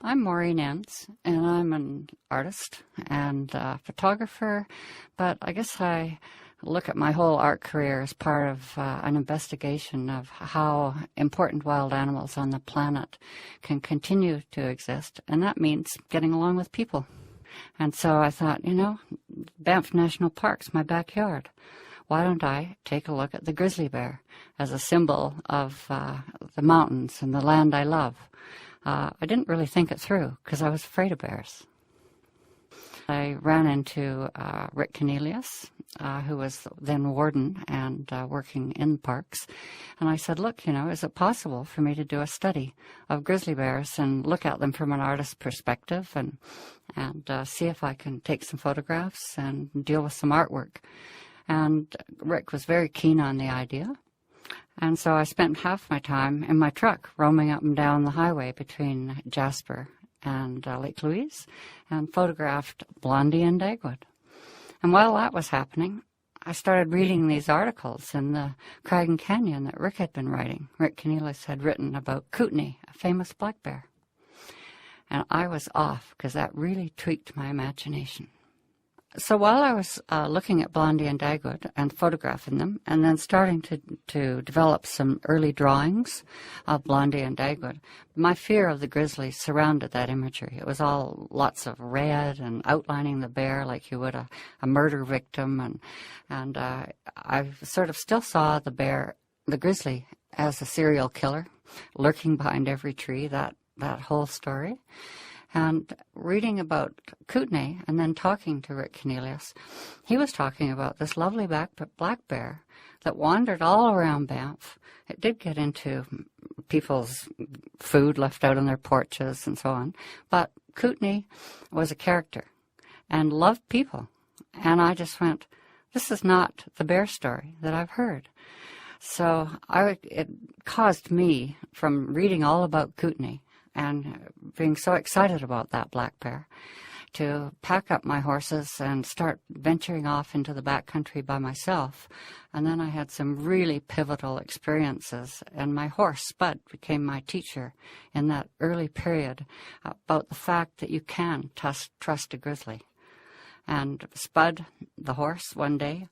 I'm Maureen Enns, and I'm an artist and photographer, but I guess I look at my whole art career as part of an investigation of how important wild animals on the planet can continue to exist, and that means getting along with people. And so I thought, Banff National Park's my backyard. Why don't I take a look at the grizzly bear as a symbol of the mountains and the land I love? I didn't really think it through because I was afraid of bears. I ran into Rick Cornelius, who was then warden and working in parks, and I said, look, is it possible for me to do a study of grizzly bears and look at them from an artist's perspective and see if I can take some photographs and deal with some artwork? And Rick was very keen on the idea. And so I spent half my time in my truck roaming up and down the highway between Jasper and Lake Louise and photographed Blondie and Dagwood. And while that was happening, I started reading these articles in the Crag and Canyon that Rick had been writing. Rick Cornelius had written about Kootenai, a famous black bear. And I was off because that really tweaked my imagination. So while I was looking at Blondie and Dagwood and photographing them and then starting to develop some early drawings of Blondie and Dagwood, my fear of the grizzly surrounded that imagery. It was all lots of red and outlining the bear like you would a murder victim. And I sort of still saw the grizzly as a serial killer lurking behind every tree, that whole story. And reading about Kootenai and then talking to Rick Cornelius, he was talking about this lovely black bear that wandered all around Banff. It did get into people's food left out on their porches and so on, but Kootenai was a character and loved people. And I just went, this is not the bear story that I've heard. So it caused me, from reading all about Kootenai and being so excited about that black bear, to pack up my horses and start venturing off into the backcountry by myself. And then I had some really pivotal experiences, and my horse, Spud, became my teacher in that early period about the fact that you can trust a grizzly. And Spud, the horse, one day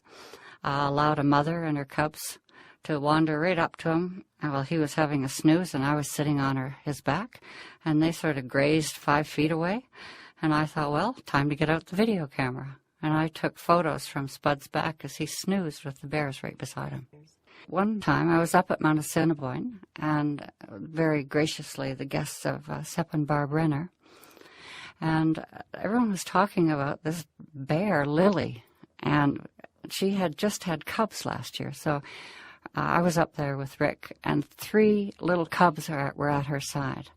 allowed a mother and her cubs to wander right up to him while he was having a snooze, and I was sitting on his back, and they sort of grazed 5 feet away. And I thought, well, time to get out the video camera. And I took photos from Spud's back as he snoozed with the bears right beside him. One time I was up at Mount Assiniboine, and very graciously the guests of Sepp and Barb Renner, and everyone was talking about this bear, Lily, and she had just had cubs last year. So I was up there with Rick, and 3 little cubs were at her side.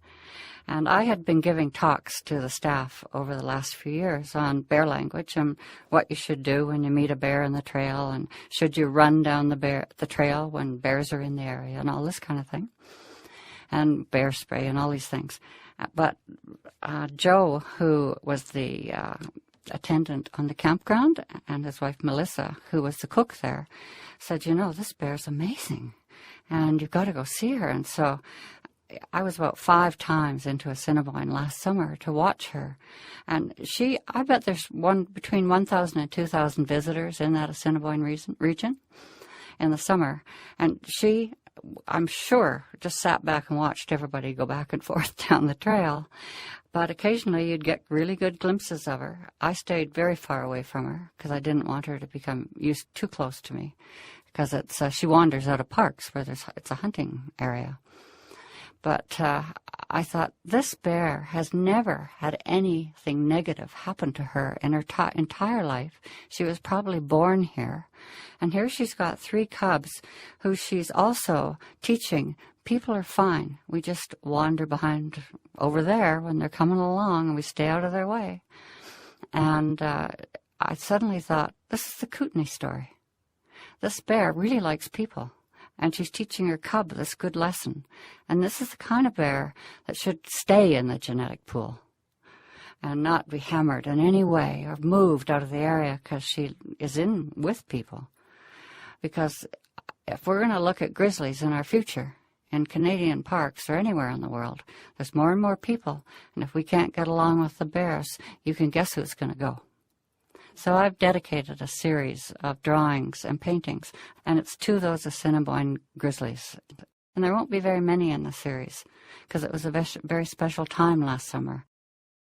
And I had been giving talks to the staff over the last few years on bear language and what you should do when you meet a bear in the trail, and should you run down the trail when bears are in the area, and all this kind of thing, and bear spray and all these things. But Joe, who was the attendant on the campground, and his wife Melissa, who was the cook there, said, this bear's amazing, and you've got to go see her. And so I was about 5 times into Assiniboine last summer to watch her. And I bet there's between 1,000 and 2,000 visitors in that Assiniboine region in the summer. And she, I'm sure, just sat back and watched everybody go back and forth down the trail. But occasionally you'd get really good glimpses of her. I stayed very far away from her because I didn't want her to become used too close to me, because she wanders out of parks where it's a hunting area. But I thought, this bear has never had anything negative happen to her in her entire life. She was probably born here. And here she's got 3 cubs who she's also teaching, people are fine. We just wander behind over there when they're coming along, and we stay out of their way. And I suddenly thought, this is the Kootenai story. This bear really likes people, and she's teaching her cub this good lesson. And this is the kind of bear that should stay in the genetic pool and not be hammered in any way or moved out of the area because she is with people. Because if we're going to look at grizzlies in our future in Canadian parks or anywhere in the world. There's more and more people, and if we can't get along with the bears, you can guess who's going to go. So I've dedicated a series of drawings and paintings, and it's to those Assiniboine grizzlies. And there won't be very many in the series, because it was a very special time last summer.